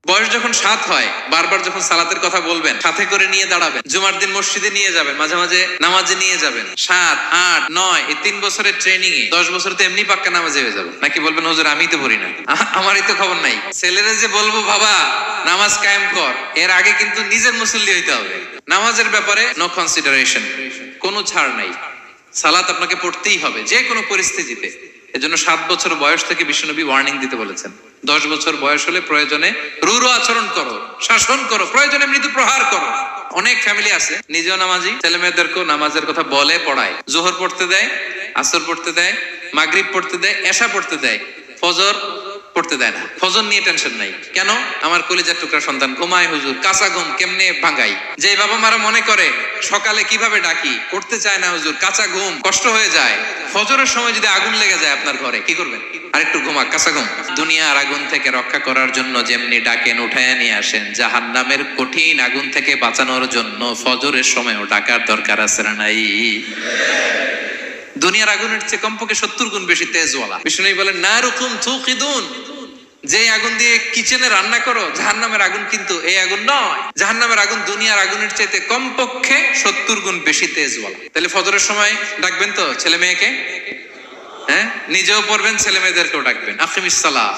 বয়স যখন 7 হয়, বারবার যখন সালাতের কথা বলবেন, সাথে করে নিয়ে দাঁড়াবেন, জুমার দিন মসজিদে নিয়ে যাবেন, মাঝে মাঝে নামাজে নিয়ে যাবেন। 7, 8, 9 এই 3 বছরের ট্রেনিং এ 10 বছর তো এমনি পাক্কা নামাজে হয়ে যাবে। নাকি বলবেন হুজুর আমি তো পড়ি না, আমারই তো খবর নাই। ছেলেরা যে বলবো বাবা নামাজ কায়েম কর, এর আগে কিন্তু নিজের মুসল্লি হইতে হবে। নামাজের ব্যাপারে নো কনসিডারেশন, কোনো ছাড় নাই। সালাত আপনাকে পড়তেই হবে যে কোনো পরিস্থিতিতে। এজন্য 7 বছর বয়স থেকে বিশ্বনবী ওয়ার্নিং দিতে বলেছেন। 10 বছর বয়স হলে প্রয়োজনে রূঢ় আচরণ করো, শাসন করো, প্রয়োজনে মৃদু প্রহার করো। অনেক ফ্যামিলি আছে নিজেও নামাজি, ছেলে মেয়েদেরকেও নামাজের কথা বলে পড়ায়। জোহর পড়তে দেয়, আসর পড়তে দেয়, মাগরিব পড়তে দেয়, এশা পড়তে দেয়, ফজর পড়তে দেয় না। ফজর নিয়ে টেনশন নাই। কেন? আমার কলিজার টুকরা সন্তান ঘুমায় হুজুর, কাঁচা ঘুম কেমনে ভাঙাই। যে বাবা মারা মনে করে সকালে কিভাবে ডাকি, উঠতে চায় না হুজুর, কাঁচা ঘুম কষ্ট হয়ে যায়। ফজরের সময় যদি আগুন লেগে যায় আপনার ঘরে, কি করবেন? আরেকটু ঘুমা, কাঁচা ঘুম। দুনিয়ার আগুন থেকে রক্ষা করার জন্য যেমনি ডাকেন, উঠায় নিয়ে আসেন, জাহান্নামের কঠিন আগুন থেকে বাঁচানোর জন্য ফজরের সময়ও ডাকার দরকার আছে না নাই? দুনিয়ার আগুনের চেয়ে কমপক্ষে 70 গুণ বেশি তেজওয়ালা। বিষ্ণু বলেন নারুকুম তুকিদুন, যে আগুন দিয়ে কিচেনে রান্না করো, জাহান্নামের আগুন কিন্তু এই আগুন নয়। জাহান্নামের আগুন দুনিয়ার আগুনের চাইতে কমপক্ষে 70 গুণ বেশি তেজওয়ালা। তাহলে ফজরের সময় ডাকবেন তো ছেলে মেয়েকে, হ্যাঁ, নিজেও পড়বেন, ছেলে মেয়েদেরকেও ডাকবেন। আকিমিস সালাহ।